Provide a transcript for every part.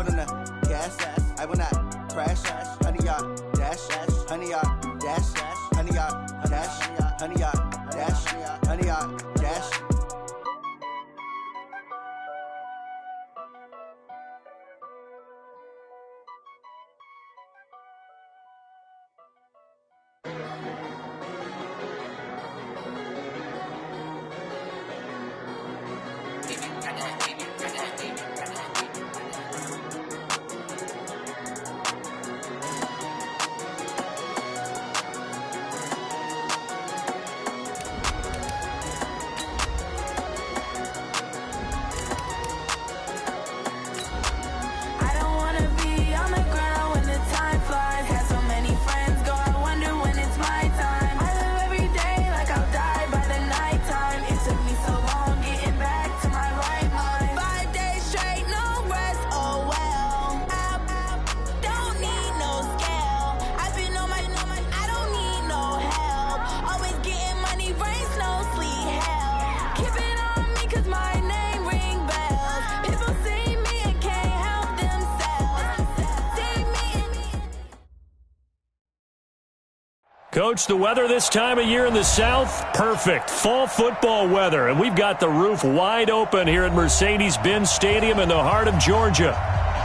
on the gas ass. I will not crash ass. Honey yard dash ass. Honey yard dash ass. Honey yard dash. Honey yard dash. Honey yard dash. Coach, the weather this time of year in the South, perfect. Fall football weather, and we've got the roof wide open here at Mercedes-Benz Stadium in the heart of Georgia.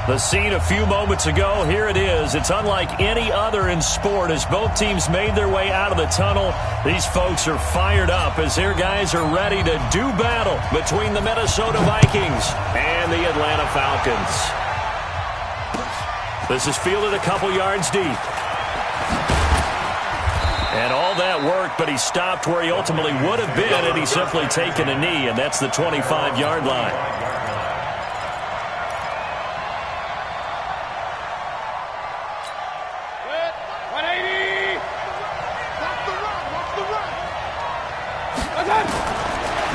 The scene a few moments ago, here it is. It's unlike any other in sport as both teams made their way out of the tunnel. These folks are fired up as their guys are ready to do battle between the Minnesota Vikings and the Atlanta Falcons. This is fielded a couple yards deep. And all that work, but he stopped where he ultimately would have been had he simply taken a knee, and that's the 25-yard line.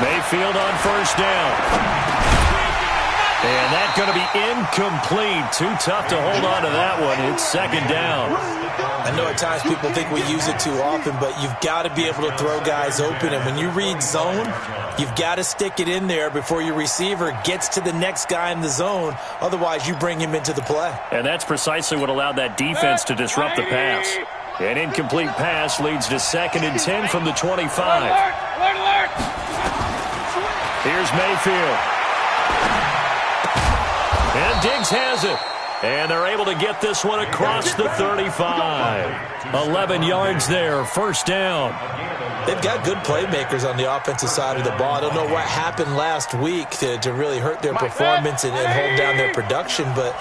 Mayfield on first down. And that's going to be incomplete. Too tough to hold on to that one. It's second down. I know at times people think we use it too often, but you've got to be able to throw guys open. And when you read zone, you've got to stick it in there before your receiver gets to the next guy in the zone. Otherwise, you bring him into the play. And that's precisely what allowed that defense to disrupt the pass. An incomplete pass leads to 2nd and 10 from the 25. Here's Mayfield. And Diggs has it. And they're able to get this one across the 35. 11 yards there, first down. They've got good playmakers on the offensive side of the ball. I don't know what happened last week to really hurt their performance and hold down their production, but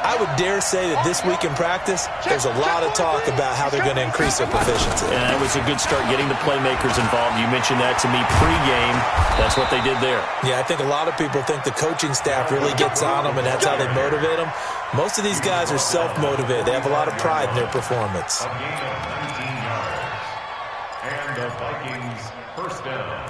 I would dare say that this week in practice, there's a lot of talk about how they're going to increase their proficiency. And that was a good start getting the playmakers involved. You mentioned that to me pregame. That's what they did there. Yeah, I think a lot of people think the coaching staff really gets on them, and that's how they motivate them. Most of these guys are self-motivated. They have a lot of pride in their performance. And the Vikings first down.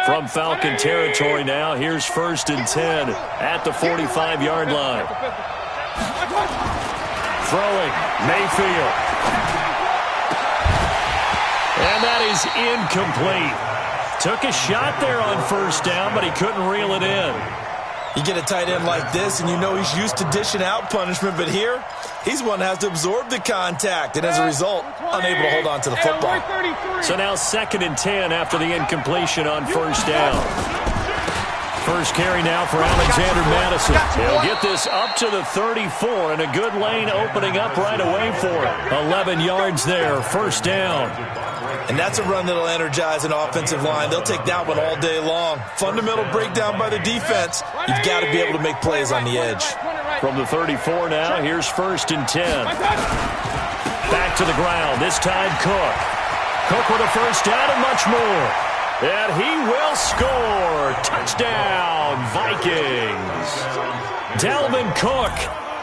From Falcon territory now, here's 1st and 10 at the 45-yard line. Throwing, Mayfield. And that is incomplete. Took a shot there on first down, but he couldn't reel it in. You get a tight end like this, and you know he's used to dishing out punishment, but here, he's one that has to absorb the contact, and as a result, unable to hold on to the football. So now 2nd and 10 after the incompletion on first down. First carry now for Alexander Madison. He'll get this up to the 34, and a good lane opening up right away for it. 11 yards there, first down. And that's a run that'll energize an offensive line. They'll take that one all day long. Fundamental breakdown by the defense. You've got to be able to make plays on the edge. From the 34 now, here's 1st and 10. Back to the ground, this time Cook. Cook with a first down and much more. And he will score. Touchdown, Vikings. Dalvin Cook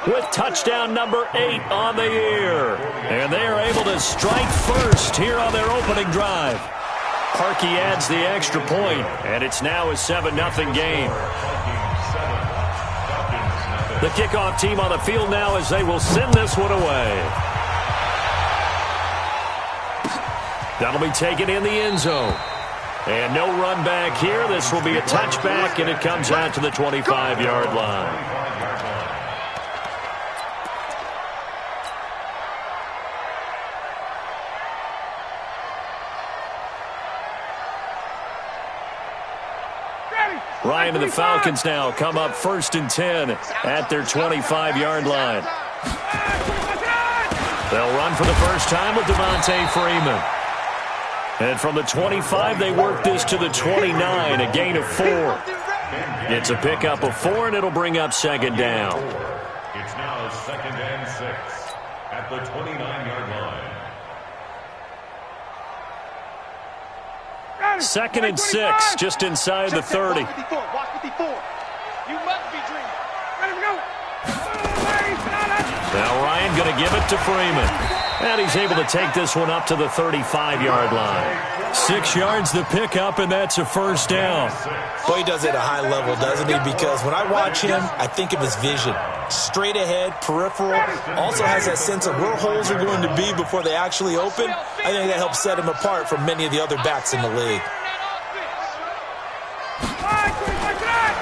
with touchdown number 8 on the year. And they are able to strike first here on their opening drive. Harkey adds the extra point, and it's now a 7-0 game. The kickoff team on the field now as they will send this one away. That'll be taken in the end zone. And no run back here. This will be a touchback, and it comes out to the 25-yard line. Ryan and the Falcons now come up 1st and 10 at their 25-yard line. They'll run for the first time with Devontae Freeman. And from the 25, they work this to the 29, a gain of 4. It's a pickup of 4, and it'll bring up 2nd down. It's now 2nd and 6 at the 29-yard line. 2nd and 6, just inside the 30. You must be dreaming. Let him go. Now Ryan going to give it to Freeman. And he's able to take this one up to the 35-yard line. 6 yards the pickup, and that's a first down. Boy, he does it at a high level, doesn't he? Because when I watch him, I think of his vision. Straight ahead, peripheral. Also has that sense of where holes are going to be before they actually open. I think that helps set him apart from many of the other backs in the league.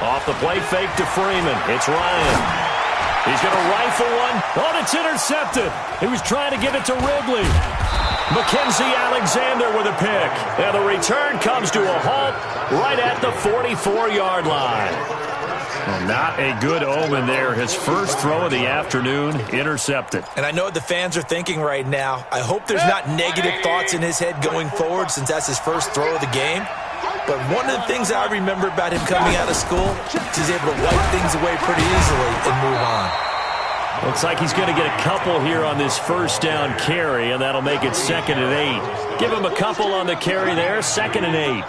Off the play fake to Freeman. It's Ryan. He's going to rifle one. Oh, it's intercepted. He was trying to give it to Ridley. Mackenzie Alexander with a pick. And the return comes to a halt right at the 44-yard line. Well, not a good omen there. His first throw of the afternoon intercepted. And I know what the fans are thinking right now. I hope there's not negative thoughts in his head going forward since that's his first throw of the game. But one of the things I remember about him coming out of school is he's able to wipe things away pretty easily and move on. Looks like he's going to get a couple here on this first down carry, and that'll make it 2nd and 8. Give him a couple on the carry there, 2nd and 8.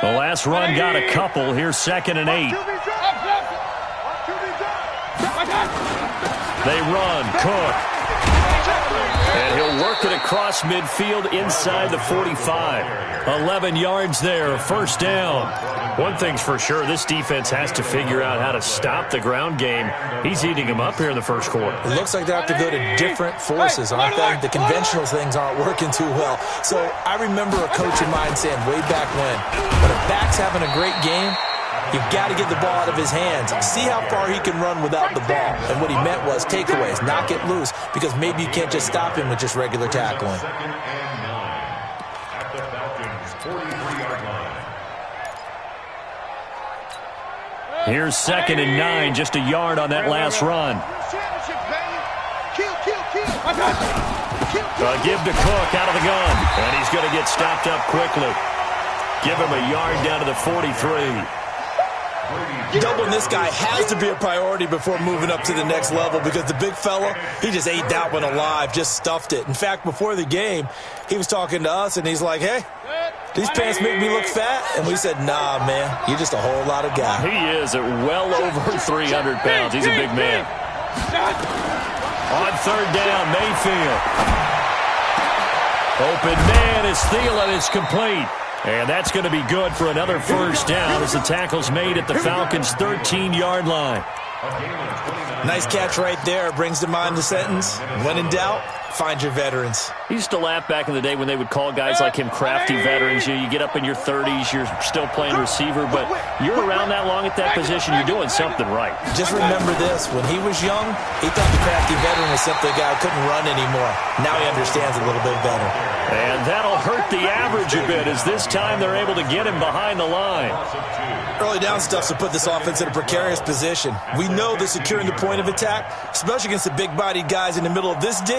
The last run got a couple. Here's 2nd and 8. They run. Cook. And he'll work it across midfield inside the 45. 11 yards there, first down. One thing's for sure, this defense has to figure out how to stop the ground game. He's eating them up here in the first quarter. It looks like they have to go to different forces, aren't they? The conventional things aren't working too well. So I remember a coach of mine saying way back when a back's having a great game, you've got to get the ball out of his hands. See how far he can run without the ball. And what he meant was takeaways, knock it loose, because maybe you can't just stop him with just regular tackling. 2nd and 9 at the Falcons' 43-yard line. Here's 2nd and 9, just a yard on that last run. Give to Cook out of the gun. And he's going to get stopped up quickly. Give him a yard down to the 43. Doubling this guy has to be a priority before moving up to the next level because the big fella, he just ate that one alive, just stuffed it. In fact, before the game, he was talking to us, and he's like, hey, these pants make me look fat? And we said, nah, man, you're just a whole lot of guy. He is at well over 300 pounds. He's a big man. On 3rd down, Mayfield. Open man is Thielen. It's complete. And that's going to be good for another first down as the tackle's made at the Falcons' 13-yard line. Nice catch right there. Brings to mind the sentence, when in doubt, find your veterans. I used to laugh back in the day when they would call guys like him crafty veterans. You get up in your 30s, you're still playing receiver, but you're around that long at that position, you're doing something right. Just remember this. When he was young, he thought the crafty veteran was simply a guy who couldn't run anymore. Now he understands a little bit better. And that'll hurt the average a bit as this time they're able to get him behind the line. Early down stuff to put this offense in a precarious position. We know that securing the point of attack, especially against the big-bodied guys in the middle of this D,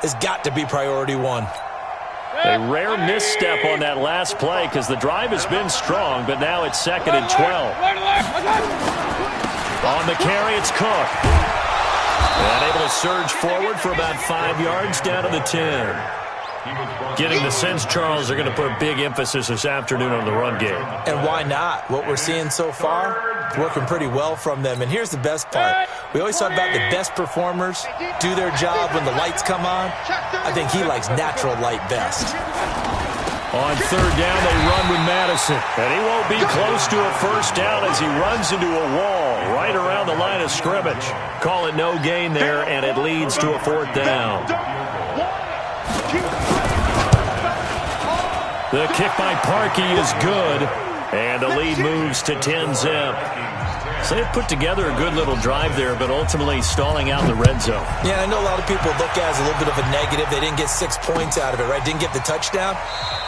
has got to be priority one. A rare misstep on that last play because the drive has been strong, but now it's 2nd and 12. On the carry, it's Cook. And able to surge forward for about 5 yards down to the 10. Getting the sense, Charles, they're going to put a big emphasis this afternoon on the run game. And why not? What we're seeing so far, it's working pretty well from them. And here's the best part. We always talk about the best performers do their job when the lights come on. I think he likes natural light best. On 3rd down, they run with Madison. And he won't be close to a first down as he runs into a wall. right around the line of scrimmage. Call it no gain there, and it leads to a 4th down. The kick by Parkey is good, and the lead moves to 10-zip. So they've put together a good little drive there, but ultimately stalling out in the red zone. Yeah, I know a lot of people look at it as a little bit of a negative. They didn't get 6 points out of it, right? Didn't get the touchdown.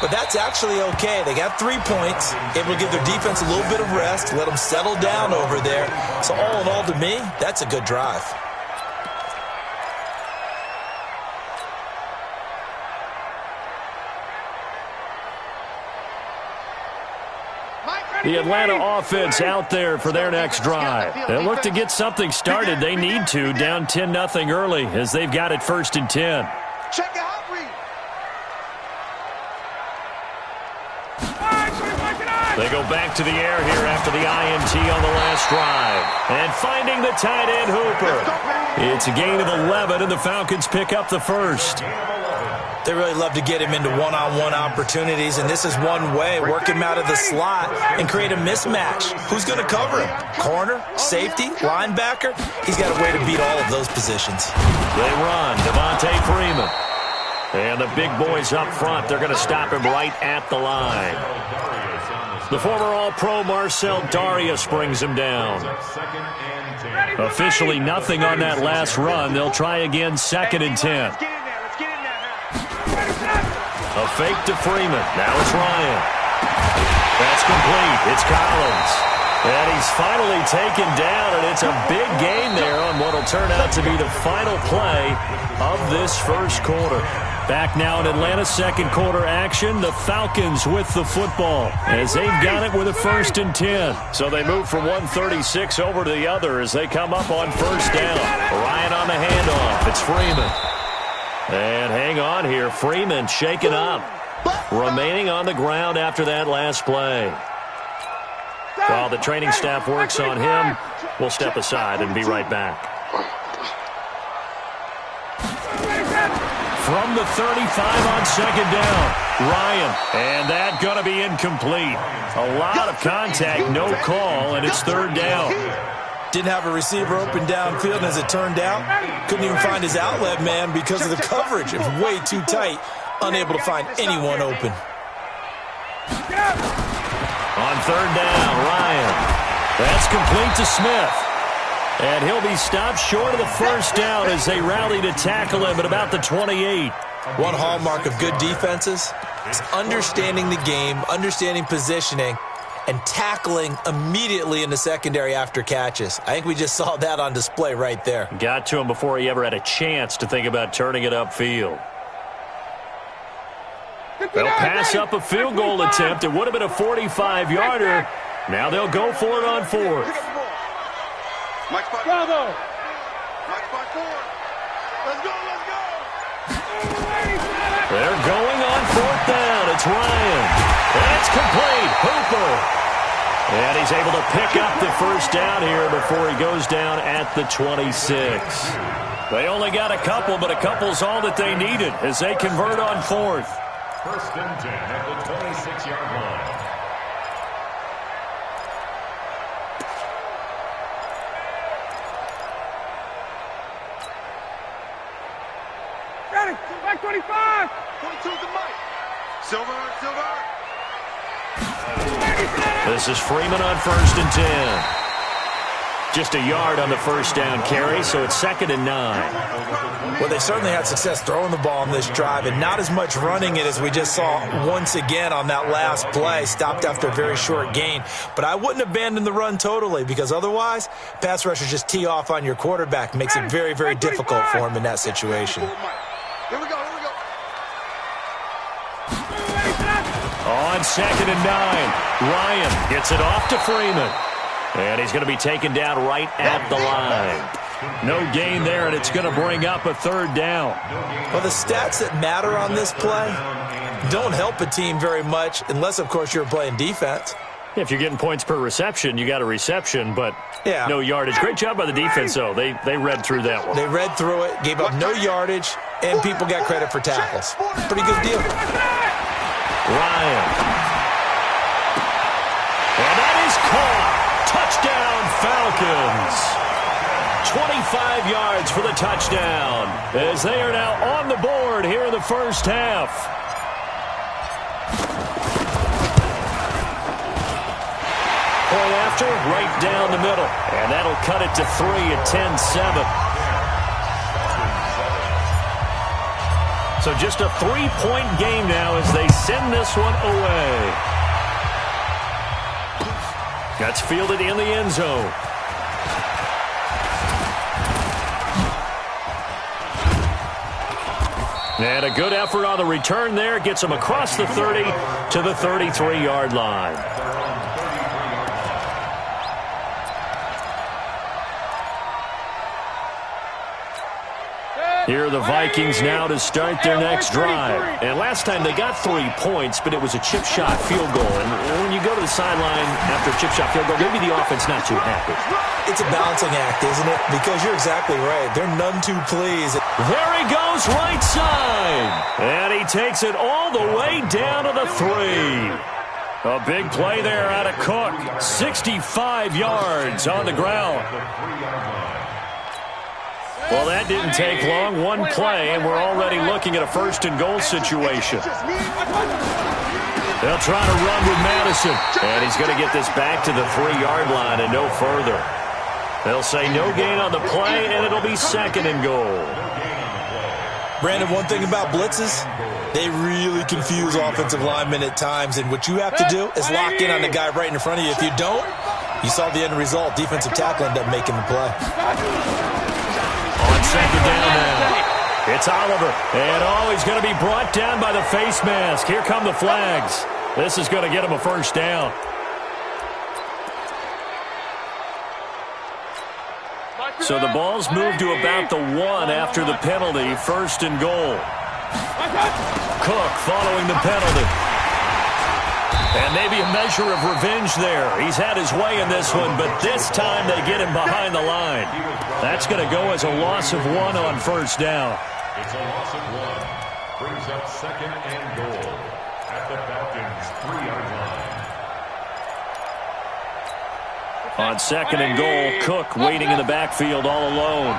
But that's actually okay. They got 3 points, able to give their defense a little bit of rest, let them settle down over there. So all in all, to me, that's a good drive. The Atlanta offense out there for their next drive. They'll look to get something started. They need to, down 10-0 early as they've got it 1st and 10. Check it out, read. They go back to the air here after the INT on the last drive. And finding the tight end Hooper. It's a gain of 11, and the Falcons pick up the first. They really love to get him into one-on-one opportunities, and this is one way. Work him out of the slot and create a mismatch. Who's going to cover him? Corner, safety, linebacker? He's got a way to beat all of those positions. They run. Devontae Freeman. And the big boys up front, they're going to stop him right at the line. The former All-Pro Marcel Darius brings him down. Officially nothing on that last run. They'll try again 2nd and 10. A fake to Freeman. Now it's Ryan. That's complete. It's Collins. And he's finally taken down, and it's a big gain there on what will turn out to be the final play of this first quarter. Back now in Atlanta's second quarter action, the Falcons with the football as they've got it with a 1st and 10. So they move from 136 over to the other as they come up on 1st down. Ryan on the handoff. It's Freeman. And hang on here. Freeman shaken up. Remaining on the ground after that last play. While the training staff works on him, we'll step aside and be right back. From the 35 on 2nd down, Ryan. And that going to be incomplete. A lot of contact, no call, and it's 3rd down. Didn't have a receiver open downfield, and as it turned out, couldn't even find his outlet man because of the coverage. It was way too tight, unable to find anyone open. On 3rd down, Ryan. That's complete to Smith. And he'll be stopped short of the 1st down as they rally to tackle him at about the 28. One hallmark of good defenses is understanding the game, understanding positioning, and tackling immediately in the secondary after catches. I think we just saw that on display right there. Got to him before he ever had a chance to think about turning it upfield. They'll pass up a field goal attempt. It would have been a 45-yarder. Now they'll go for it on 4th. Bravo. Let's go, let's go. They're going on 4th down. It's Ryan. That's complete. Hooper. And he's able to pick up the 1st down here before he goes down at the 26. They only got a couple, but a couple's all that they needed as they convert on 4th. 1st and 10 at the 26-yard line. Got it. Back 25. 22 to Mike. Silver. This is Freeman on 1st and 10. Just a yard on the 1st down carry, so it's 2nd and 9. Well, they certainly had success throwing the ball on this drive and not as much running it as we just saw once again on that last play. Stopped after a very short gain. But I wouldn't abandon the run totally because otherwise, pass rushers just tee off on your quarterback. Makes it very, very difficult for him in that situation. Here we go. On 2nd and 9, Ryan gets it off to Freeman. And he's going to be taken down right at the line. No gain there, and it's going to bring up a 3rd down. Well, the stats that matter on this play don't help a team very much unless, of course, you're playing defense. If you're getting points per reception, you got a reception, but no yardage. Great job by the defense, though. They read through that one. They read through it, gave up no yardage, and people got credit for tackles. Pretty good deal. Ryan. And that is caught. Touchdown, Falcons. 25 yards for the touchdown as they are now on the board here in the first half. Point after, right down the middle. And that'll cut it to 3 at 10-7. So just a 3-point game now as they send this one away. That's fielded in the end zone. And a good effort on the return there. Gets them across the 30 to the 33-yard line. Here are the Vikings now to start their next drive. And last time they got 3 points, but it was a chip shot field goal. And when you go to the sideline after a chip shot field goal, maybe the offense not too happy. It's a balancing act, isn't it? Because you're exactly right. They're none too pleased. There he goes right side. And he takes it all the way down to the 3. A big play there out of Cook. 65 yards on the ground. Well, that didn't take long. One play, and we're already looking at a first-and-goal situation. They'll try to run with Madison. And he's going to get this back to the 3-yard line and no further. They'll say no gain on the play, and it'll be second and goal. Brandon, one thing about blitzes, they really confuse offensive linemen at times, and what you have to do is lock in on the guy right in front of you. If you don't, you saw the end result. Defensive tackle ended up making the play. On second down now, it's Oliver. And he's going to be brought down by the face mask. Here come the flags. This is going to get him a first down. So the ball's moved to about the 1 after the penalty. First and goal. Cook following the penalty. And maybe a measure of revenge there. He's had his way in this one, but this time they get him behind the line. That's going to go as a loss of 1 on first down. It's a loss of 1. Brings up second and goal at the Falcons' 3-yard line. On second and goal, Cook waiting in the backfield all alone.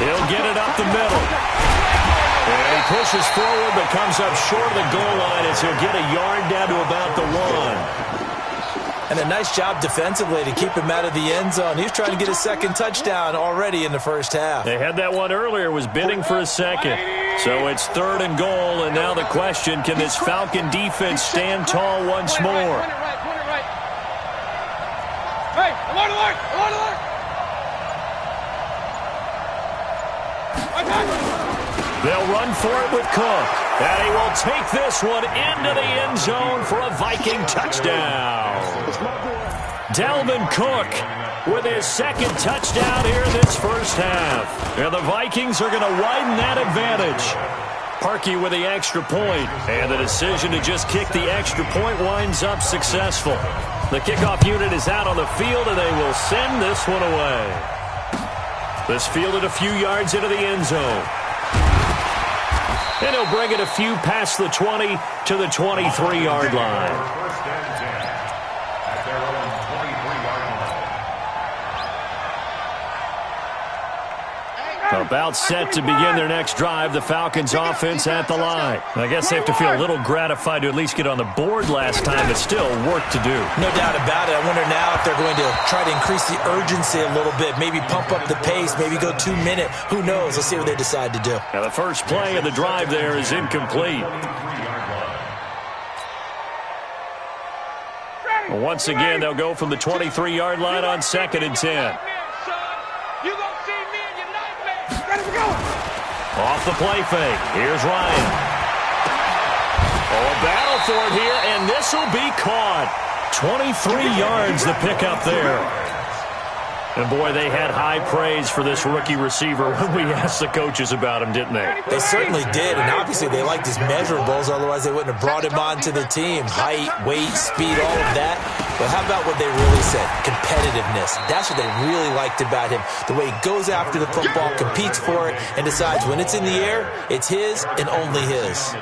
He'll get it up the middle. And he pushes forward but comes up short of the goal line as he'll get a yard down to about the 1. And a nice job defensively to keep him out of the end zone. He was trying to get his second touchdown already in the first half. They had that one earlier, was bidding for a second. So it's third and goal, and now the question, can this Falcon defense stand tall once more? Hey, alert, alert, alert, alert! They'll run for it with Cook. And he will take this one into the end zone for a Viking touchdown. Dalvin Cook with his second touchdown here in this first half. And the Vikings are going to widen that advantage. Parkey with the extra point. And the decision to just kick the extra point winds up successful. The kickoff unit is out on the field, and they will send this one away. This fielded a few yards into the end zone. And he'll bring it a few past the 20 to the 23-yard line. First and 10 at their own 23-yard line. About set to begin their next drive, the Falcons offense at the line. I guess they have to feel a little gratified to at least get on the board last time, but still work to do. No doubt about it. I wonder now if they're going to try to increase the urgency a little bit, maybe pump up the pace, maybe go 2-minute. Who knows? Let's see what they decide to do. Now the first play of the drive there is incomplete. Well, once again, they'll go from the 23-yard line on second and 10. Off the play fake. Here's Ryan. Oh, a battle for it here, and this will be caught. 23 yards the pickup there. And, boy, they had high praise for this rookie receiver when we asked the coaches about him, didn't they? They certainly did, and obviously they liked his measurables. Otherwise, they wouldn't have brought him onto the team. Height, weight, speed, all of that. But how about what they really said? Competitiveness. That's what they really liked about him. The way he goes after the football, competes for it, and decides when it's in the air, it's his and only his.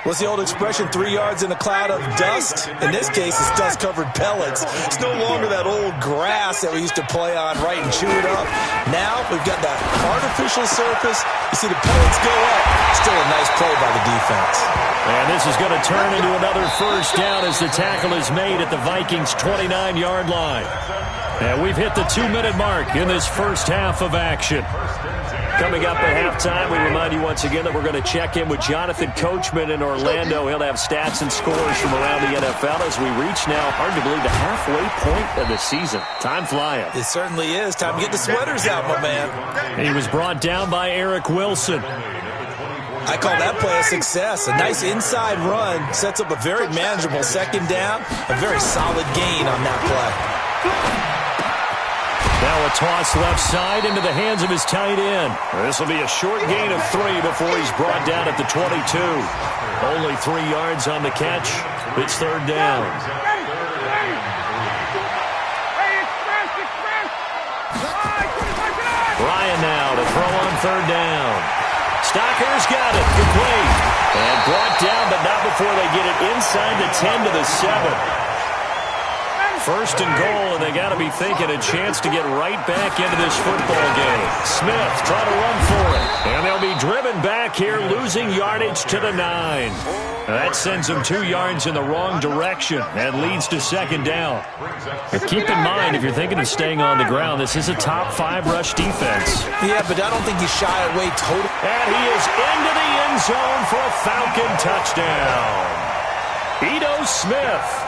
What's the old expression, 3 yards in a cloud of dust? In this case, it's dust-covered pellets. It's no longer that old grass that we used to play on, right, and chew it up. Now we've got that artificial surface. You see the pellets go up. Still a nice play by the defense. And this is going to turn into another first down as the tackle is made at the Vikings' 29-yard line. And we've hit the 2-minute mark in this first half of action. Coming up at halftime, we remind you once again that we're going to check in with Jonathan Coachman in Orlando. He'll have stats and scores from around the NFL as we reach now, hard to believe, the halfway point of the season. Time flying. It certainly is. Time to get the sweaters out, my man. He was brought down by Eric Wilson. I call that play a success. A nice inside run sets up a very manageable second down. A very solid gain on that play. Now a toss left side into the hands of his tight end. This will be a short gain of 3 before he's brought down at the 22. Only 3 yards on the catch. It's third down. Ryan now to throw on third down. Stocker's got it. Complete. And brought down, but not before they get it inside the 10 to the 7. First and goal, and they got to be thinking a chance to get right back into this football game. Smith trying to run for it. And they'll be driven back here, losing yardage to the 9. That sends them 2 yards in the wrong direction and leads to second down. But keep in mind, if you're thinking of staying on the ground, this is a top 5 rush defense. Yeah, but I don't think he's shy away totally. And he is into the end zone for a Falcon touchdown. Ito Smith.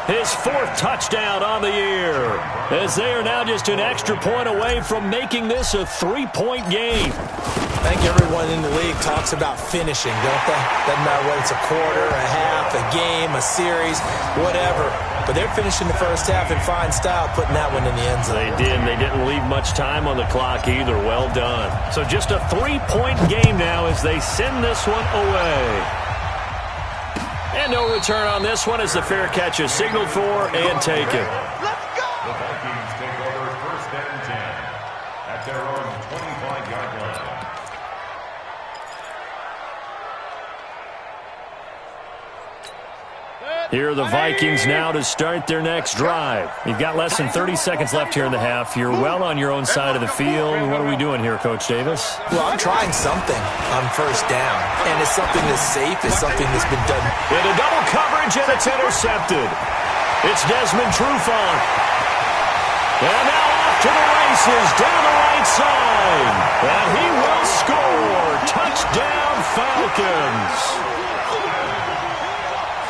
His 4th touchdown on the year, as they are now just an extra point away from making this a 3-point game. I think everyone in the league talks about finishing, don't they? Doesn't matter whether it's a quarter, a half, a game, a series, whatever. But they're finishing the first half in fine style, putting that one in the end zone. They did, and they didn't leave much time on the clock either. Well done. So just a 3-point game now as they send this one away. And no return on this one as the fair catch is signaled for and taken. Let's go! The Vikings take over first and 10 at their own 25-yard line. Here are the Vikings now to start their next drive. You've got less than 30 seconds left here in the half. You're well on your own side of the field. What are we doing here, Coach Davis? Well, I'm trying something on first down. And it's something that's safe. It's something that's been done. Into double coverage, and it's intercepted. It's Desmond Trufant. And now off to the races, down the right side. And he will score. Touchdown, Falcons.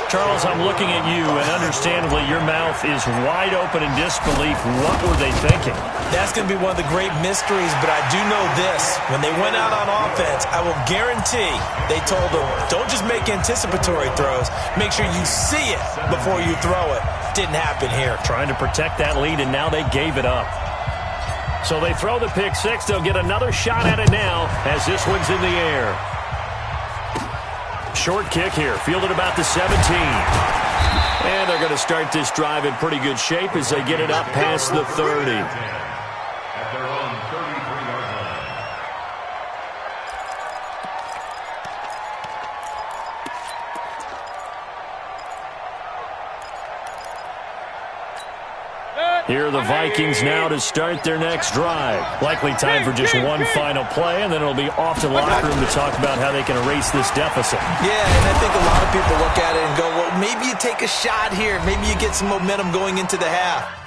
Charles, I'm looking at you, and understandably, your mouth is wide open in disbelief. What were they thinking? That's going to be one of the great mysteries, but I do know this. When they went out on offense, I will guarantee they told them, don't just make anticipatory throws. Make sure you see it before you throw it. Didn't happen here. Trying to protect that lead, and now they gave it up. So they throw the pick six. They'll get another shot at it now as this one's in the air. Short kick here, fielded about the 17. And they're going to start this drive in pretty good shape as they get it up past the 30. At their own 33-yard line. Here are the Vikings now to start their next drive. Likely time for just one final play, and then it'll be off to the locker room to talk about how they can erase this deficit. Yeah, and I think a lot of people look at it and go, well, maybe you take a shot here. Maybe you get some momentum going into the half.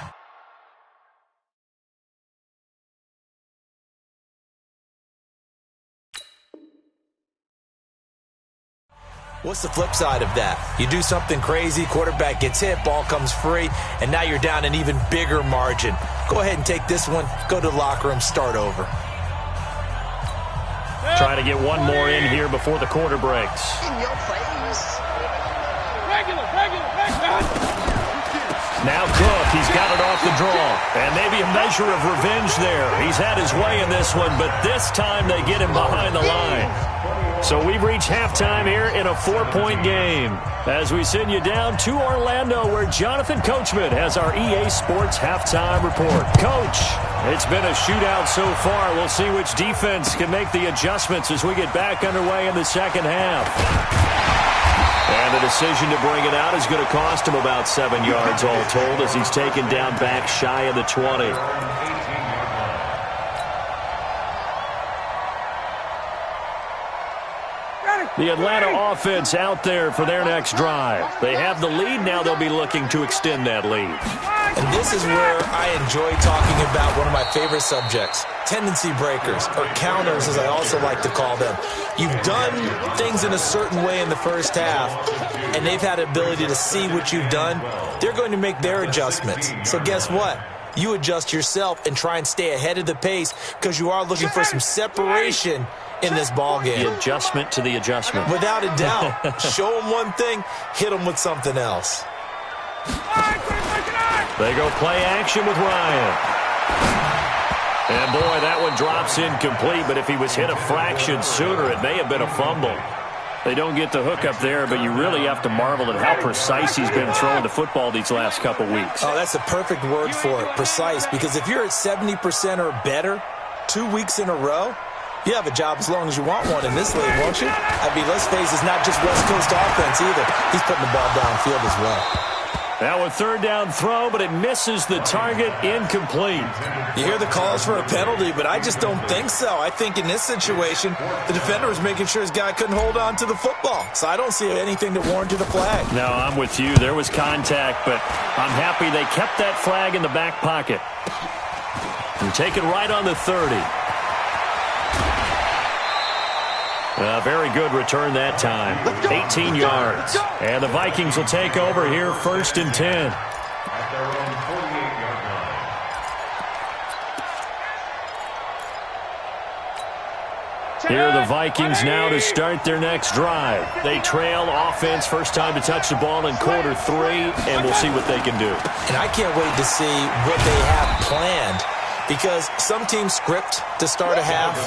What's the flip side of that? You do something crazy, quarterback gets hit, ball comes free, and now you're down an even bigger margin. Go ahead and take this one, go to the locker room, start over. Trying to get one more in here before the quarter breaks. In your face. Regular. Now Cook, he's got it off the draw. And maybe a measure of revenge there. He's had his way in this one, but this time they get him behind the line. So we've reached halftime here in a 4-point game as we send you down to Orlando where Jonathan Coachman has our EA Sports halftime report. Coach, it's been a shootout so far. We'll see which defense can make the adjustments as we get back underway in the second half. And the decision to bring it out is going to cost him about 7 yards all told as he's taken down back shy of the 20. The Atlanta offense out there for their next drive. They have the lead. Now they'll be looking to extend that lead. And this is where I enjoy talking about one of my favorite subjects, tendency breakers, or counters as I also like to call them. You've done things in a certain way in the first half, and they've had the ability to see what you've done. They're going to make their adjustments. So guess what? You adjust yourself and try and stay ahead of the pace because you are looking for some separation in this ball game. The adjustment to the adjustment. Without a doubt. Show them one thing, hit them with something else. They go play action with Ryan. And boy, that one drops incomplete, but if he was hit a fraction sooner, it may have been a fumble. They don't get the hook up there, but you really have to marvel at how precise he's been throwing the football these last couple weeks. Oh, that's a perfect word for it, precise, because if you're at 70% or better 2 weeks in a row, you have a job as long as you want one in this league, won't you? I mean, let's face it, it's not just West Coast offense either. He's putting the ball downfield as well. Now a third down throw, but it misses the target, incomplete. You hear the calls for a penalty, but I just don't think so. I think in this situation, the defender was making sure his guy couldn't hold on to the football. So I don't see anything that warranted a flag. No, I'm with you. There was contact, but I'm happy they kept that flag in the back pocket. And take it right on the 30. Very good return that time. 18 yards. And the Vikings will take over here 1st and 10. At their own 48-yard line. Here are the Vikings now to start their next drive. They trail offense, first time to touch the ball in quarter 3, and we'll see what they can do. And I can't wait to see what they have planned. Because some teams script to start a half.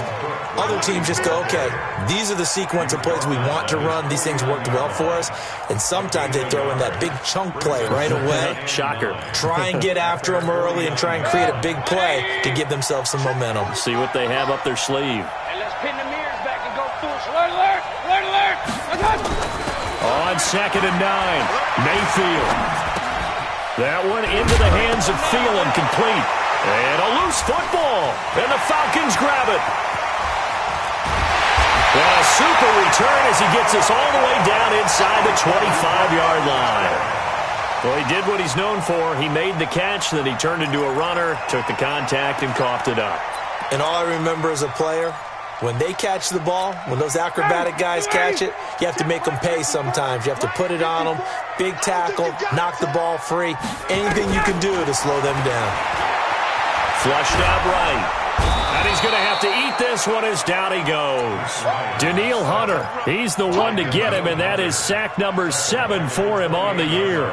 Other teams just go, okay, these are the sequence of plays we want to run. These things worked well for us. And sometimes they throw in that big chunk play right away. Shocker. Try and get after them early and try and create a big play to give themselves some momentum. See what they have up their sleeve. Hey, let's pin the mirrors back and go full. Alert, alert, alert, alert. On 2nd and 9, Mayfield. That one into the hands of Thielen, complete. And a loose football, and the Falcons grab it. And a super return as he gets us all the way down inside the 25-yard line. Well, he did what he's known for. He made the catch, then he turned into a runner, took the contact, and coughed it up. And all I remember as a player, when they catch the ball, when those acrobatic guys catch it, you have to make them pay sometimes. You have to put it on them, big tackle, knock the ball free, anything you can do to slow them down. Flushed out right. And he's going to have to eat this one as down he goes. Danielle Hunter, he's the one to get him, and that is sack number 7 for him on the year.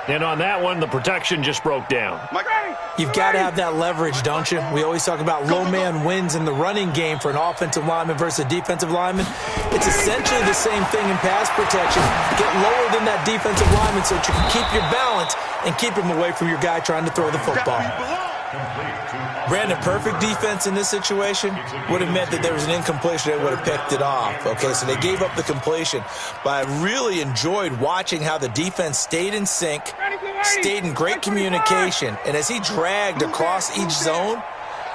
And on that one, the protection just broke down. You've got to have that leverage, don't you? We always talk about low man wins in the running game for an offensive lineman versus a defensive lineman. It's essentially the same thing in pass protection. Get lower than that defensive lineman so that you can keep your balance and keep him away from your guy trying to throw the football. Brandon, perfect defense in this situation would have meant that there was an incompletion. They would have picked it off. Okay, so they gave up the completion. But I really enjoyed watching how the defense stayed in sync, stayed in great communication. And as he dragged across each zone,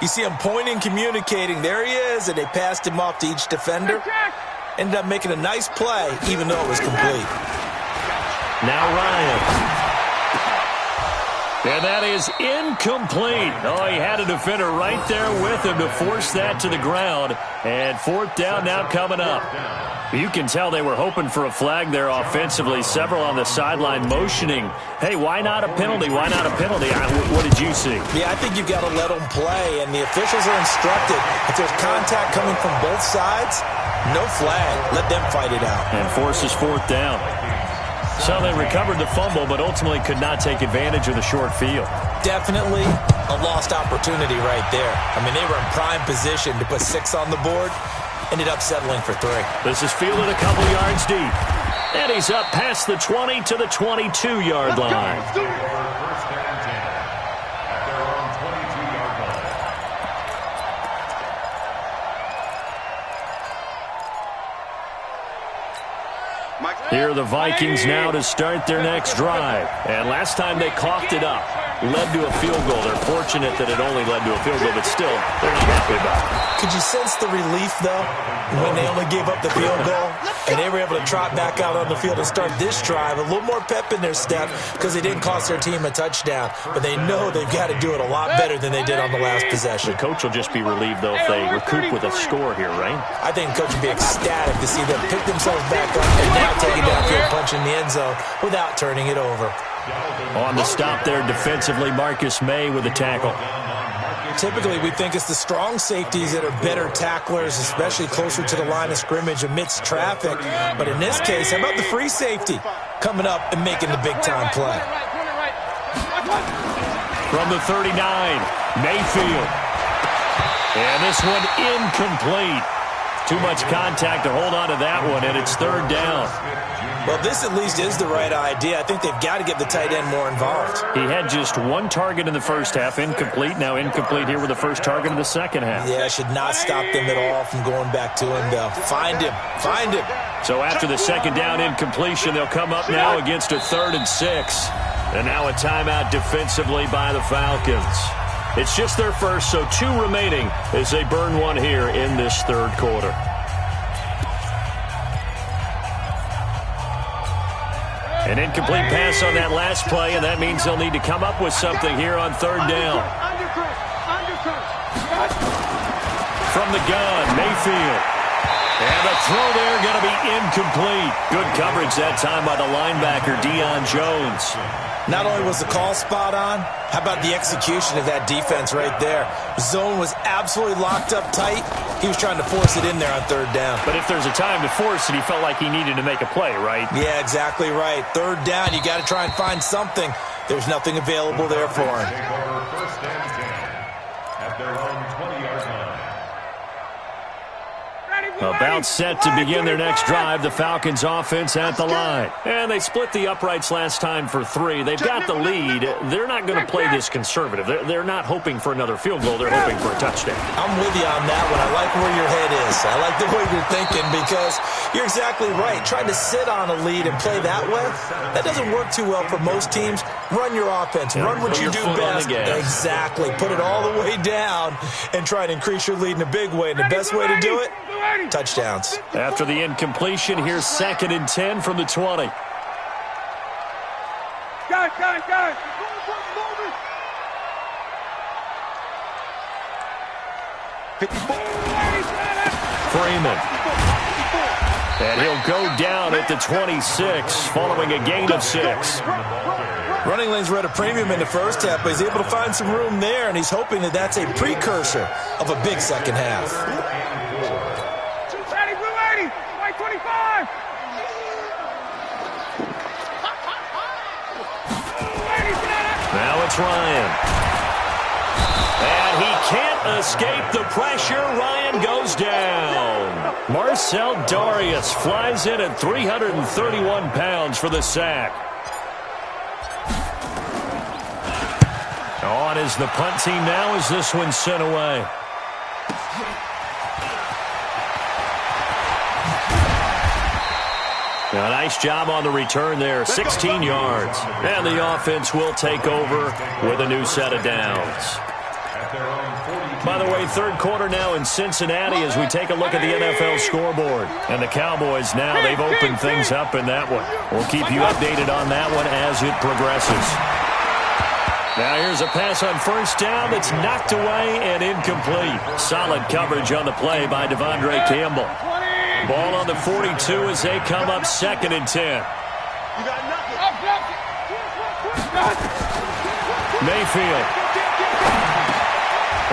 you see him pointing, communicating. There he is, and they passed him off to each defender. Ended up making a nice play, even though it was complete. Now Ryan. And that is incomplete. Oh, he had a defender right there with him to force that to the ground. And 4th down now coming up. You can tell they were hoping for a flag there offensively. Several on the sideline motioning. Hey, why not a penalty? Why not a penalty? What did you see? Yeah, I think you've got to let them play. And the officials are instructed, if there's contact coming from both sides, no flag. Let them fight it out. And forces 4th down. So they recovered the fumble, but ultimately could not take advantage of the short field. Definitely a lost opportunity right there. I mean, they were in prime position to put 6 on the board. Ended up settling for 3. This is fielded a couple yards deep. And he's up past the 20 to the 22-yard line. First and 10 at their own 22-yard line. Mike. Here are the Vikings now to start their next drive. And last time they coughed it up, led to a field goal. They're fortunate that it only led to a field goal, but still, they're not happy about it. Could you sense the relief, though, when they only gave up the field goal and they were able to trot back out on the field and start this drive? A little more pep in their step because they didn't cost their team a touchdown, but they know they've got to do it a lot better than they did on the last possession. The coach will just be relieved, though, if they recoup with a score here, right? I think the coach would be ecstatic to see them pick themselves back up and now take a downfield punch in the end zone without turning it over. On the stop there defensively, Marcus May with a tackle. Typically, we think it's the strong safeties that are better tacklers, especially closer to the line of scrimmage amidst traffic. But in this case, how about the free safety coming up and making the big-time play? From the 39, Mayfield. And this one incomplete. Too much contact to hold on to that one, and it's third down. Well, this at least is the right idea. I think they've got to get the tight end more involved. He had just one target in the first half, incomplete. Now incomplete here with the first target in the second half. Yeah, should not stop them at all from going back to him, though. Find him. Find him. So after the second down incompletion, they'll come up now against a 3rd and 6. And now a timeout defensively by the Falcons. It's just their first, so 2 remaining as they burn one here in this third quarter. An incomplete pass on that last play, and that means they'll need to come up with something here on third down. From the gun, Mayfield. And the throw there going to be incomplete. Good coverage that time by the linebacker, Deion Jones. Not only was the call spot on, how about the execution of that defense right there? Zone was absolutely locked up tight. He was trying to force it in there on third down. But if there's a time to force it, he felt like he needed to make a play, right? Yeah, exactly right. Third down, you got to try and find something. There's nothing available there for him. First and 10 at their own 20-yard line. About set to begin their next drive, the Falcons offense at the line. And they split the uprights last time for 3. They've got the lead. They're not going to play this conservative. They're not hoping for another field goal. They're hoping for a touchdown. I'm with you on that one. I like where your head is. I like the way you're thinking because you're exactly right. Trying to sit on a lead and play that way, that doesn't work too well for most teams. Run your offense. Run what you do best. Exactly. Put it all the way down and try to increase your lead in a big way. And the best way to do it, touchdowns. After the incompletion, here's 2nd and 10 from the 20. Go. Freeman. And he'll go down at the 26, following a gain of 6. Running lanes were at a premium in the first half, but he's able to find some room there, and he's hoping that that's a precursor of a big second half. White 25. Now it's Ryan. And he can't escape the pressure. Ryan goes down. Marcel Darius flies in at 331 pounds for the sack. On is the punt team now as this one's sent away. A nice job on the return there, 16 yards. And the offense will take over with a new set of downs. By the way, third quarter now in Cincinnati as we take a look at the NFL scoreboard. And the Cowboys now, they've opened things up in that one. We'll keep you updated on that one as it progresses. Now here's a pass on first down that's knocked away and incomplete. Solid coverage on the play by Devondre Campbell. Ball on the 42 as they come up 2nd and 10. Mayfield.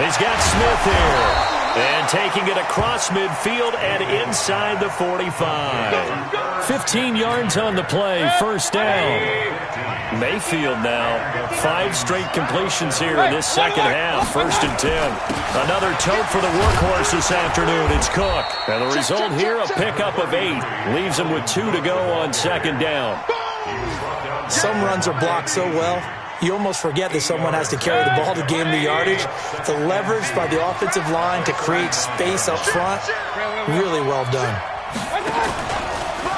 He's got Smith here. And taking it across midfield and inside the 45. 15 yards on the play, first down. Mayfield now, 5 straight completions here in this second half, 1st and 10. Another tote for the workhorse this afternoon. It's Cook. And the result here, a pickup of 8. Leaves him with 2 to go on 2nd down. Some runs are blocked so well, you almost forget that someone has to carry the ball to gain the yardage. The leverage by the offensive line to create space up front, really well done.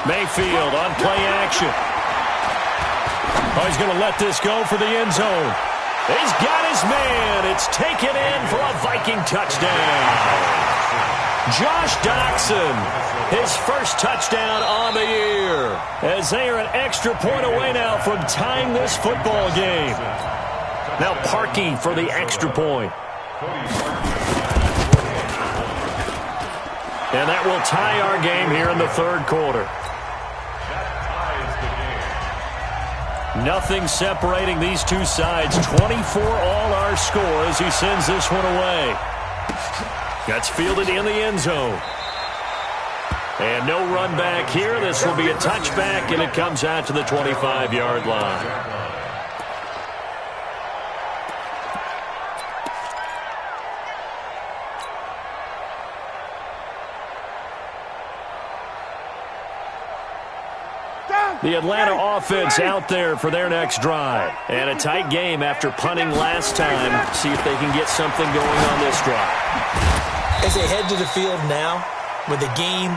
Mayfield on play action. Oh, he's going to let this go for the end zone. He's got his man. It's taken in for a Viking touchdown. Josh Doxson, his first touchdown on the year, as they are an extra point away now from tying this football game. Now Parkey for the extra point. And that will tie our game here in the third quarter. Nothing separating these two sides. 24 all our score as he sends this one away. That's fielded in the end zone. And no run back here. This will be a touchback, and it comes out to the 25-yard line. The Atlanta offense out there for their next drive. And a tight game after punting last time. See if they can get something going on this drive. As they head to the field now, with the game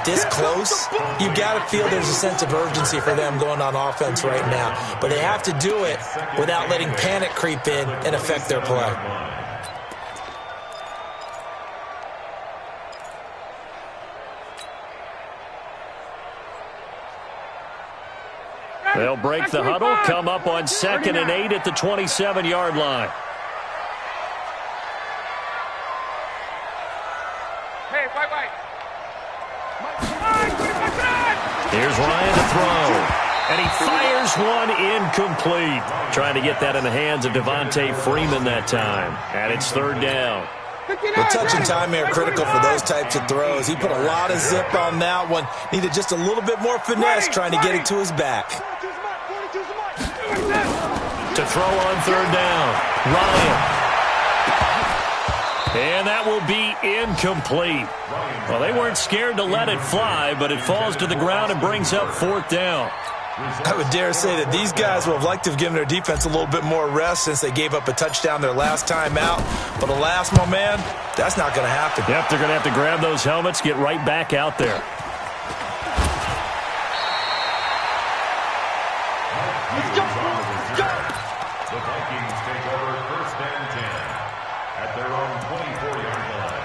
this close, you've got to feel there's a sense of urgency for them going on offense right now. But they have to do it without letting panic creep in and affect their play. They'll break the huddle, come up on 2nd and 8 at the 27-yard line. Hey, white. Here's Ryan to throw. And he fires one incomplete. Trying to get that in the hands of Devontae Freeman that time. And it's third down. The touch and time are critical for those types of throws. He put a lot of zip on that one. Needed just a little bit more finesse trying to get it to his back. To throw on third down. Ryan. And that will be incomplete. Well, they weren't scared to let it fly, but it falls to the ground and brings up fourth down. I would dare say that these guys would have liked to have given their defense a little bit more rest since they gave up a touchdown their last time out. But alas, my man, that's not going to happen. Yep, they're going to have to grab those helmets, get right back out there. Let's go. The Vikings take over 1st and 10 at their own 24-yard line.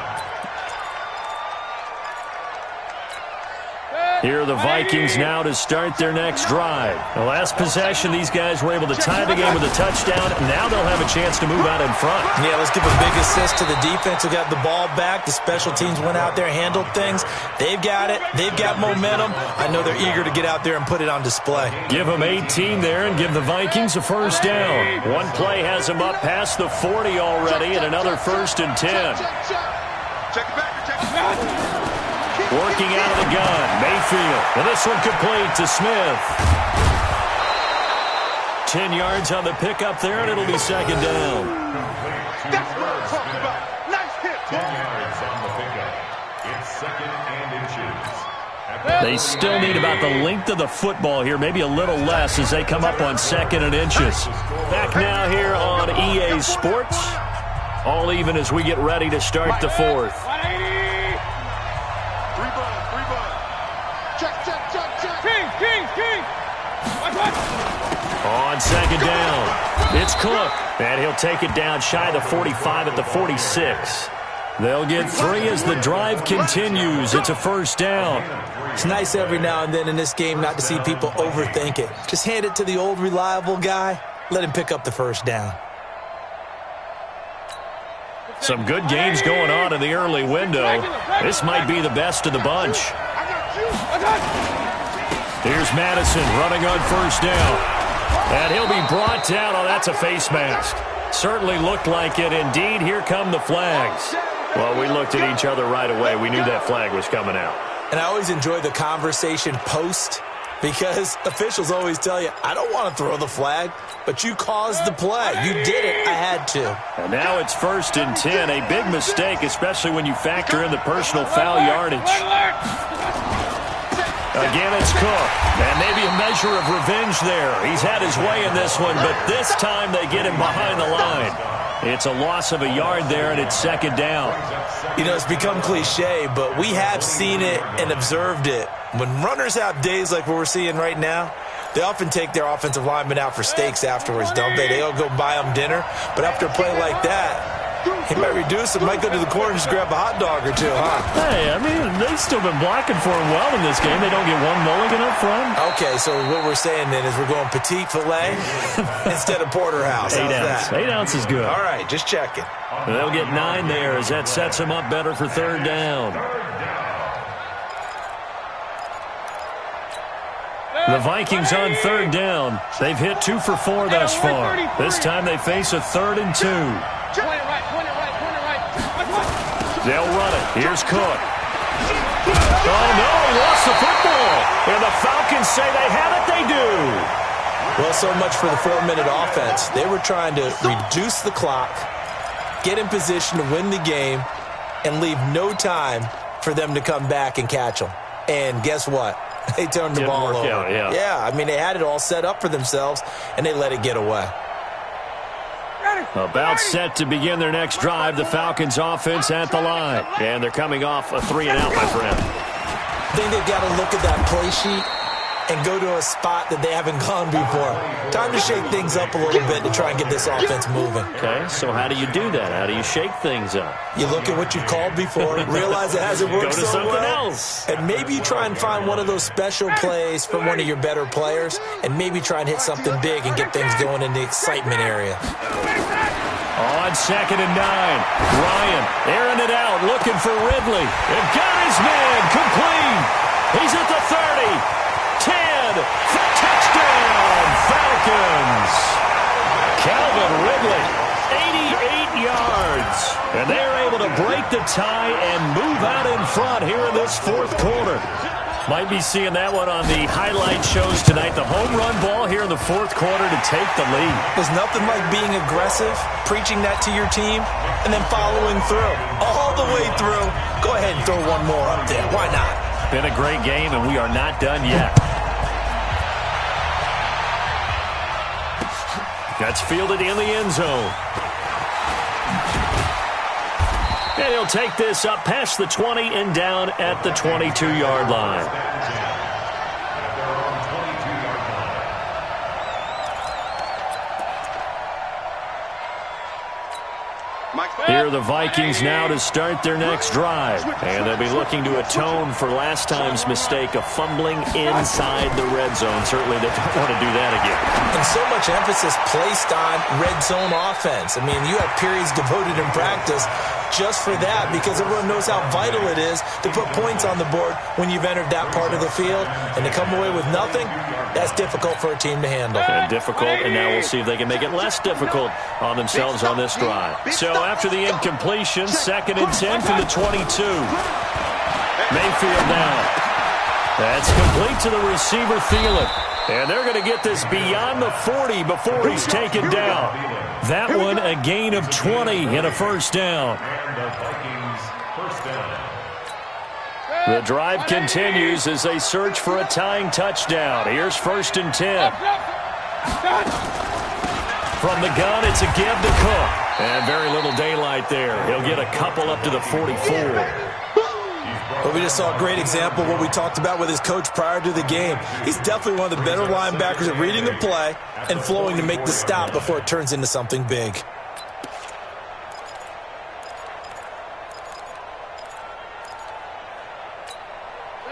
Here are the Vikings now to start their next drive. The last possession, these guys were able to tie the game with a touchdown. Now they'll have a chance to move out in front. Yeah, let's give a big assist to the defense who got the ball back. The special teams went out there, handled things. They've got it. They've got momentum. I know they're eager to get out there and put it on display. Give them 18 there and give the Vikings a first down. One play has them up past the 40 already, and another 1st and 10. Check it back. Working out of the gun, Mayfield. And this one complete to Smith. 10 yards on the pickup there, and it'll be second down. That's what I'm talking about. Nice hit. 10 yards on the pickup. It's 2nd and inches. They still need about the length of the football here, maybe a little less as they come up on 2nd and inches. Back now here on EA Sports. All even as we get ready to start the fourth. 180. King. On second down, it's Cook. And he'll take it down shy of the 45 at the 46. They'll get 3 as the drive continues. It's a first down. It's nice every now and then in this game not to see people overthink it. Just hand it to the old reliable guy. Let him pick up the first down. Some good games going on in the early window. This might be the best of the bunch. Here's Madison running on first down. And he'll be brought down. Oh, that's a face mask. Certainly looked like it. Indeed, here come the flags. Well, we looked at each other right away. We knew that flag was coming out. And I always enjoy the conversation post because officials always tell you, I don't want to throw the flag, but you caused the play. You did it. I had to. And now it's 1st and 10. A big mistake, especially when you factor in the personal foul yardage. Again, it's Cook. And maybe a measure of revenge there. He's had his way in this one, but this time they get him behind the line. It's a loss of a yard there, and it's second down. You know, it's become cliche, but we have seen it and observed it When runners have days like what we're seeing right now, they often take their offensive linemen out for steaks afterwards, don't they? They'll go buy them dinner. But after a play like that, he might reduce it, might go to the corner and just grab a hot dog or two, huh? Hey, I mean, they've still been blocking for him well in this game. They don't get one mulligan up front. Okay, so what we're saying then is we're going petite filet instead of porterhouse. How's that? 8 ounce is good. All right, just checking. They'll get 9 there as that sets them up better for third down. The Vikings on third down. They've hit 2 for 4 thus far. This time they face a 3rd and 2. They'll run it. Here's Cook. Oh, no, he lost the football. And the Falcons say they have it. They do. Well, so much for the 4-minute offense. They were trying to reduce the clock, get in position to win the game, and leave no time for them to come back and catch them. And guess what? They turned the ball over. Yeah, I mean, they had it all set up for themselves, and they let it get away. About set to begin their next drive, the Falcons offense at the line. And they're coming off a 3-and-out, my friend. I think they've got to look at that play sheet and go to a spot that they haven't gone before. Time to shake things up a little bit to try and get this offense moving. Okay, so how do you do that? How do you shake things up? You look at what you've called before, realize it hasn't worked so well. Go to something else. And maybe you try and find one of those special plays from one of your better players, and maybe try and hit something big and get things going in the excitement area. On 2nd and 9, Ryan airing it out, looking for Ridley. And got his man complete. He's at the 30. 10 for touchdown, Falcons. Calvin Ridley, 88 yards. And they're able to break the tie and move out in front here in this 4th quarter. Might be seeing that one on the highlight shows tonight. The home run ball here in the 4th quarter to take the lead. There's nothing like being aggressive, preaching that to your team, and then following through. All the way through. Go ahead and throw one more up there. Why not? Been a great game, and we are not done yet. That's fielded in the end zone. And he'll take this up past the 20 and down at the 22-yard line. Here are the Vikings now to start their next drive. And they'll be looking to atone for last time's mistake of fumbling inside the red zone. Certainly they don't want to do that again. And so much emphasis placed on red zone offense. I mean, you have periods devoted in practice just for that, because everyone knows how vital it is to put points on the board when you've entered that part of the field. And to come away with nothing, that's difficult for a team to handle. And difficult, and now we'll see if they can make it less difficult on themselves on this drive. So after the incompletion, 2nd and 10 from the 22. Mayfield now. That's complete to the receiver, Thielen. And they're going to get this beyond the 40 before he's taken down. That one, a gain of 20 and a first down. The drive continues as they search for a tying touchdown. Here's 1st and 10. From the gun, it's a give to Cook. And very little daylight there. He'll get a couple up to the 44. But we just saw a great example of what we talked about with his coach prior to the game. He's definitely one of the better linebackers at reading the play and flowing to make the stop before it turns into something big.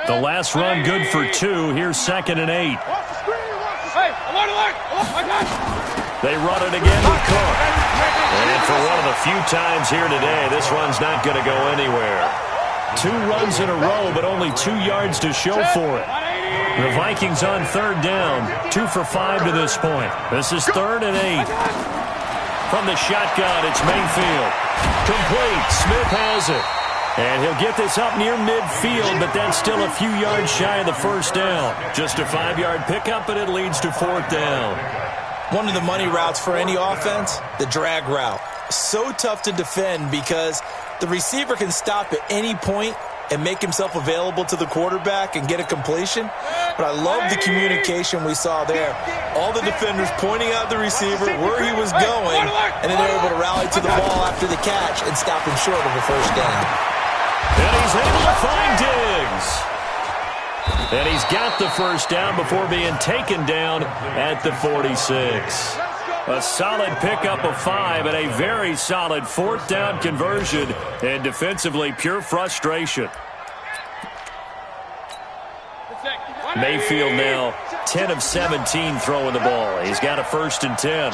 The last run good for 2. Here's 2nd and 8. They run it again with Cook. And for one of the few times here today, this run's not going to go anywhere. 2 runs in a row, but only 2 yards to show for it. The Vikings on 3rd down, 2 for 5 to this point. This is 3rd and 8. From the shotgun, it's Mayfield. Complete. Smith has it. And he'll get this up near midfield, but that's still a few yards shy of the first down. Just a 5-yard pickup, and it leads to 4th down. One of the money routes for any offense, the drag route. So tough to defend because the receiver can stop at any point and make himself available to the quarterback and get a completion. But I love the communication we saw there. All the defenders pointing out the receiver, where he was going, and then they're able to rally to the ball after the catch and stop him short of a first down. And he's able to find Diggs. And he's got the first down before being taken down at the 46. A solid pickup of 5 and a very solid 4th down conversion, and defensively pure frustration. Mayfield now 10 of 17 throwing the ball. He's got a 1st and 10.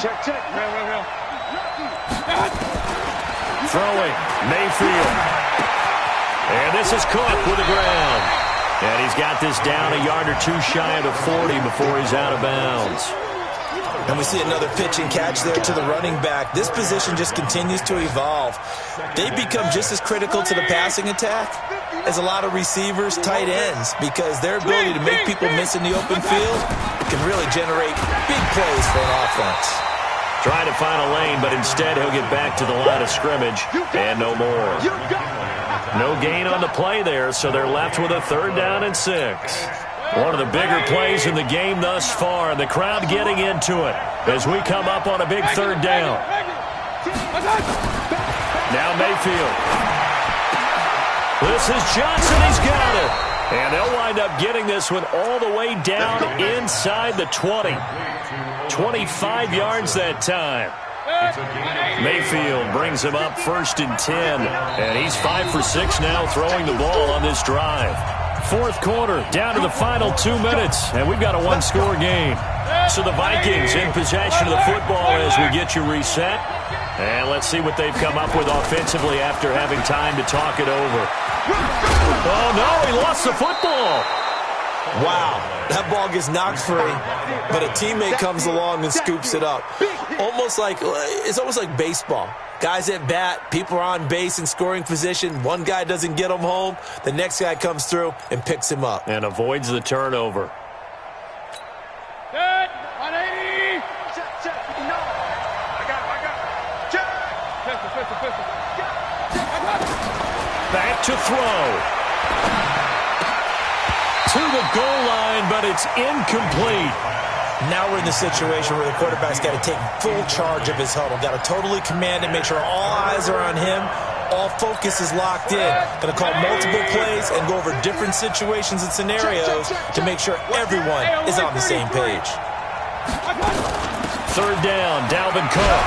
Throwing, Mayfield. And this is Cook with the ground. And he's got this down a yard or two shy of the 40 before he's out of bounds. And we see another pitch and catch there to the running back. This position just continues to evolve. They become just as critical to the passing attack as a lot of receivers, tight ends, because their ability to make people miss in the open field can really generate big plays for an offense. Trying to find a lane, but instead he'll get back to the line of scrimmage and no more. No gain on the play there, so they're left with a 3rd down and 6. One of the bigger plays in the game thus far, and the crowd getting into it as we come up on a big 3rd down. Now Mayfield. This is Johnson. He's got it. And they'll wind up getting this one all the way down inside the 20. 25 yards that time. Mayfield brings him up 1st and 10. And he's 5 for 6 now throwing the ball on this drive. 4th quarter, down to the final 2 minutes, and we've got a 1-score game. So the Vikings in possession of the football as we get you reset. And let's see what they've come up with offensively after having time to talk it over. Oh, no, he lost the football. Wow, that ball gets knocked free, but a teammate comes along and scoops it up. It's almost like baseball. Guys at bat, people are on base in scoring position. One guy doesn't get him home. The next guy comes through and picks him up. And avoids the turnover. Set, 180. Check. No. I got it. Check. Pistol. Back to throw. To the goal line, but it's incomplete. Now we're in the situation where the quarterback's got to take full charge of his huddle. Got to totally command it, make sure all eyes are on him. All focus is locked in. Going to call multiple plays and go over different situations and scenarios to make sure everyone is on the same page. 3rd down, Dalvin Cook.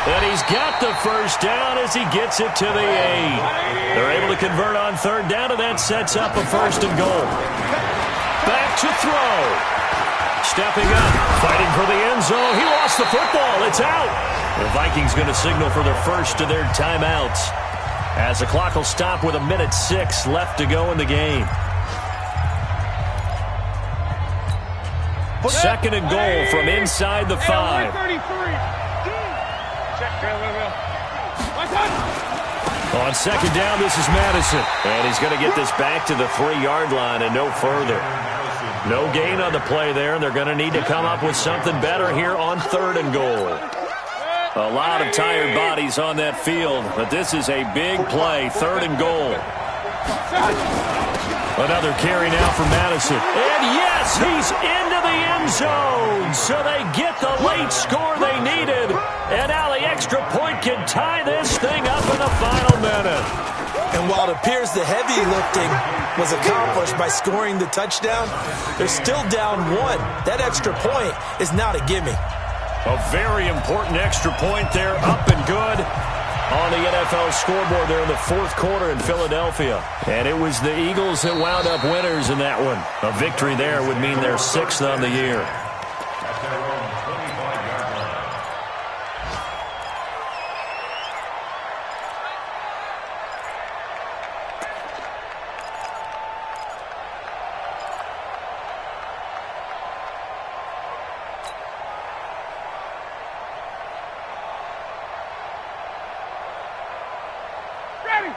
And he's got the first down as he gets it to the 8. They're able to convert on 3rd down, and that sets up a 1st and goal. Back to throw. Stepping up, fighting for the end zone. He lost the football. It's out. The Vikings going to signal for their first of their timeouts as the clock will stop with 1:06 left to go in the game. 2nd and goal from inside the 5. On 2nd down, this is Madison. And he's going to get this back to the 3-yard line and no further. No gain on the play there, and they're going to need to come up with something better here on 3rd and goal. A lot of tired bodies on that field, but this is a big play, 3rd and goal. Another carry now for Madison. And yes, he's into the end zone. So they get the late score they needed. And now the extra point can tie this thing up in the final minute. And while it appears the heavy lifting was accomplished by scoring the touchdown, they're still down 1. That extra point is not a gimme. A very important extra point there, up and good on the NFL scoreboard there in the 4th quarter in Philadelphia. And it was the Eagles that wound up winners in that one. A victory there would mean they're 6th on the year.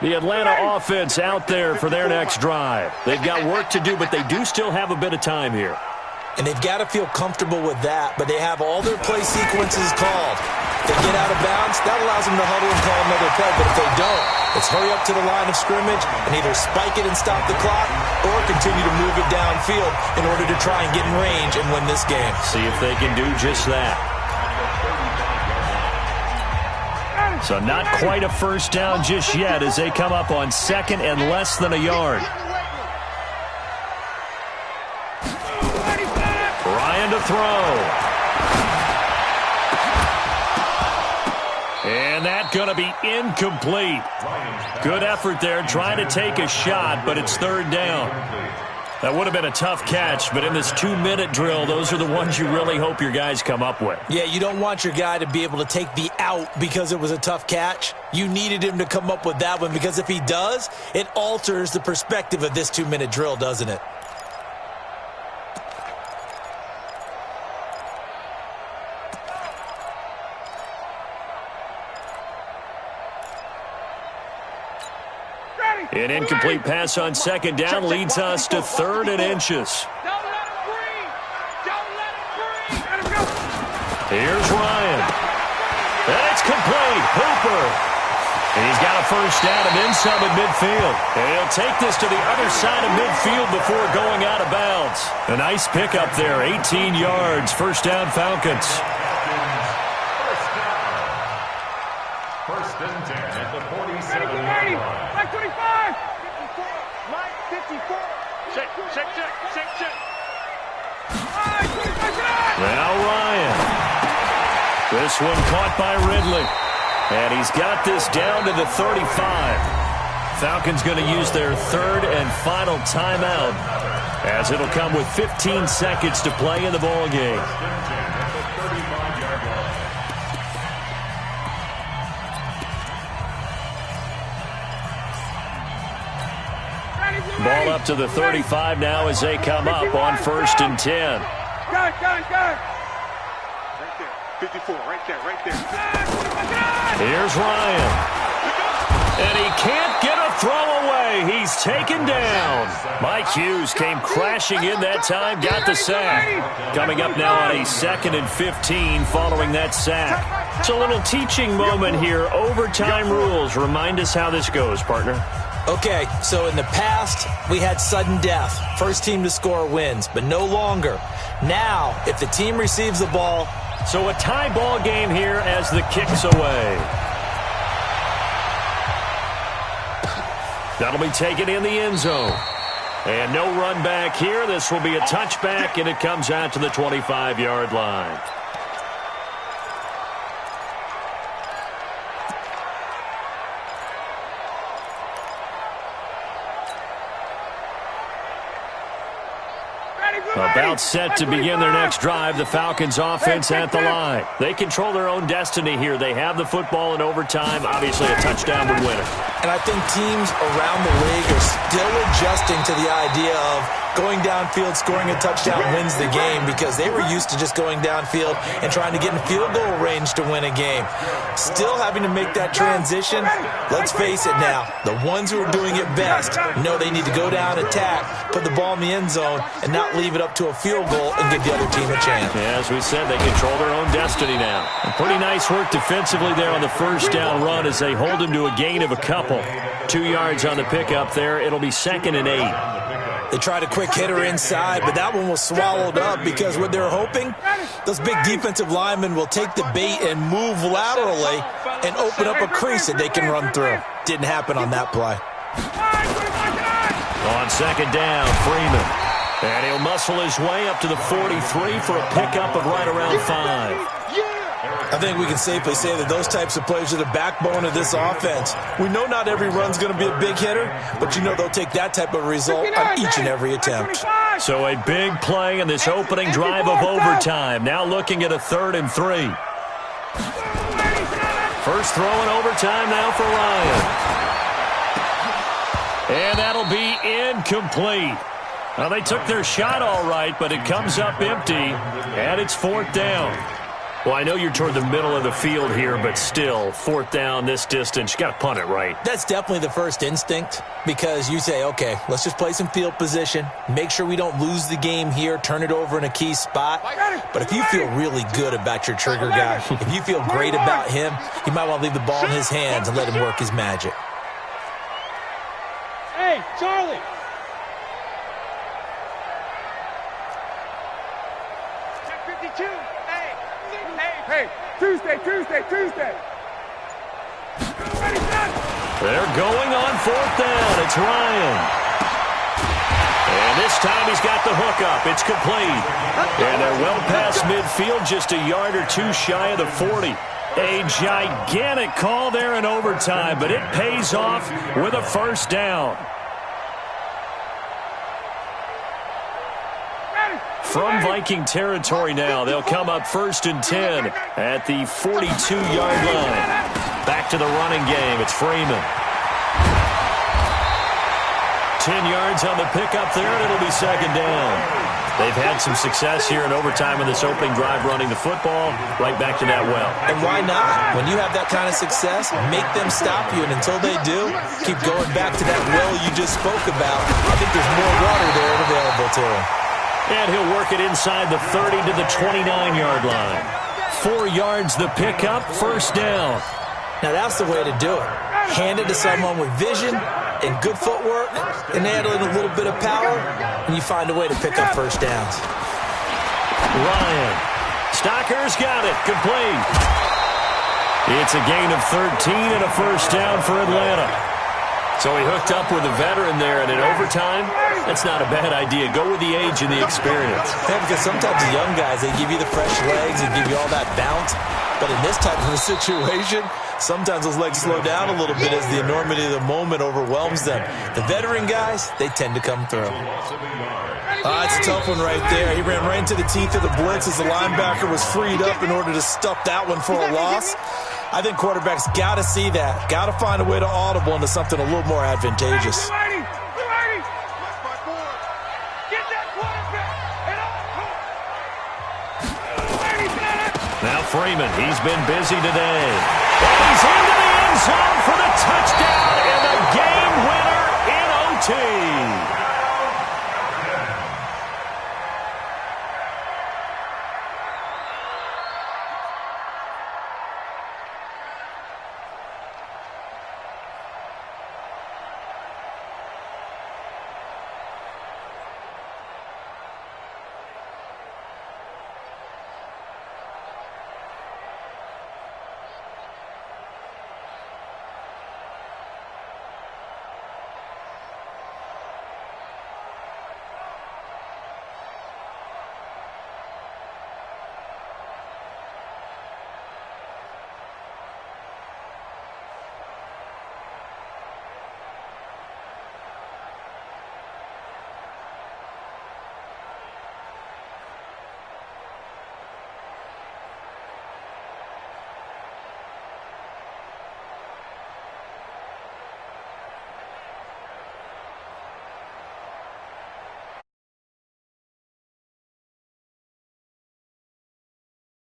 The Atlanta offense out there for their next drive. They've got work to do, but they do still have a bit of time here. And they've got to feel comfortable with that, but they have all their play sequences called. If they get out of bounds, that allows them to huddle and call another play, but if they don't, it's hurry up to the line of scrimmage and either spike it and stop the clock or continue to move it downfield in order to try and get in range and win this game. See if they can do just that. So not quite a first down just yet as they come up on 2nd and less than a yard. to throw. And that's going to be incomplete. Good effort there trying to take a shot, but it's third down. That would have been a tough catch, but in this 2-minute drill, those are the ones you really hope your guys come up with. Yeah, you don't want your guy to be able to take the out because it was a tough catch. You needed him to come up with that one because if he does, it alters the perspective of this 2-minute drill, doesn't it? An incomplete pass on second down leads us to 3rd and inches. Don't let him breathe. Don't let him breathe. Let him go. Here's Ryan. And it's complete. Hooper. And he's got a first down and then some at midfield. And he'll take this to the other side of midfield before going out of bounds. A nice pickup there. 18 yards. First down, Falcons. First and 10 at the 47-yard line. Like 25. 54. Like 54. Check. Now Ryan. This one caught by Ridley. And he's got this down to the 35. Falcons going to use their 3rd and final timeout, as it'll come with 15 seconds to play in the ball game. Ball up to the 35 now as they come up on 1st and 10. Got it. Right there. 54, right there. Here's Ryan. And he can't get a throw away. He's taken down. Mike Hughes came crashing in that time, got the sack. Coming up now on a 2nd and 15 following that sack. It's a little teaching moment here. Overtime rules. Remind us how this goes, partner. Okay, so in the past, we had sudden death. First team to score wins, but no longer. Now, if the team receives the ball... So a tie ball game here as the kick's away. That'll be taken in the end zone. And no run back here. This will be a touchback, and it comes out to the 25-yard line. About set to begin their next drive, the Falcons offense at the line. They control their own destiny here. They have the football in overtime. Obviously, a touchdown would win it. And I think teams around the league are still adjusting to the idea of going downfield, scoring a touchdown wins the game because they were used to just going downfield and trying to get in field goal range to win a game. Still having to make that transition. Let's face it now, the ones who are doing it best know they need to go down, attack, put the ball in the end zone, and not leave it up to a field goal and give the other team a chance. Yeah, as we said, they control their own destiny now. And pretty nice work defensively there on the first down run as they hold him to a gain of a couple. 2 yards on the pickup there. It'll be 2nd and 8. They tried a quick hitter inside, but that one was swallowed up because what they're hoping, those big defensive linemen will take the bait and move laterally and open up a crease that they can run through. Didn't happen on that play. On 2nd down, Freeman. And he'll muscle his way up to the 43 for a pickup of right around 5. I think we can safely say that those types of plays are the backbone of this offense. We know not every run's going to be a big hitter, but you know they'll take that type of result on each and every attempt. So a big play in this opening drive of overtime. Now looking at a 3rd and 3. First throw in overtime now for Ryan. And that'll be incomplete. Well, they took their shot all right, but it comes up empty, and it's 4th down. Well, I know you're toward the middle of the field here, but still, 4th down this distance, you got to punt it right. That's definitely the first instinct because you say, okay, let's just play some field position, make sure we don't lose the game here, turn it over in a key spot. But if you feel really good about your trigger guy, if you feel great about him, you might want to leave the ball in his hands and let him work his magic. Hey, Charlie. Check 52. Hey, Tuesday. They're going on 4th down. It's Ryan. And this time he's got the hook up. It's complete. And they're well past midfield, just a yard or two shy of the 40. A gigantic call there in overtime, but it pays off with a first down. From Viking territory now, they'll come up 1st and 10 at the 42-yard line. Back to the running game. It's Freeman. 10 yards on the pickup there, and it'll be 2nd down. They've had some success here in overtime in this opening drive running the football right back to that well. And why not? When you have that kind of success, make them stop you. And until they do, keep going back to that well you just spoke about. I think there's more water there available to him. And he'll work it inside the 30 to the 29-yard line. 4 yards the pickup, 1st down. Now that's the way to do it. Hand it to someone with vision and good footwork and add in a little bit of power, and you find a way to pick up 1st downs. Ryan. Stocker's got it. Complete. It's a gain of 13 and a 1st down for Atlanta. So he hooked up with a veteran there, and in overtime, that's not a bad idea. Go with the age and the experience. Yeah, because sometimes the young guys, they give you the fresh legs and give you all that bounce. But in this type of a situation, sometimes those legs slow down a little bit as the enormity of the moment overwhelms them. The veteran guys, they tend to come through. It's a tough one right there. He ran right into the teeth of the blitz as the linebacker was freed up in order to stuff that one for a loss. I think quarterbacks got to see that. Got to find a way to audible into something a little more advantageous. Now Freeman, he's been busy today. And he's into the end zone for the touchdown and the game winner in OT.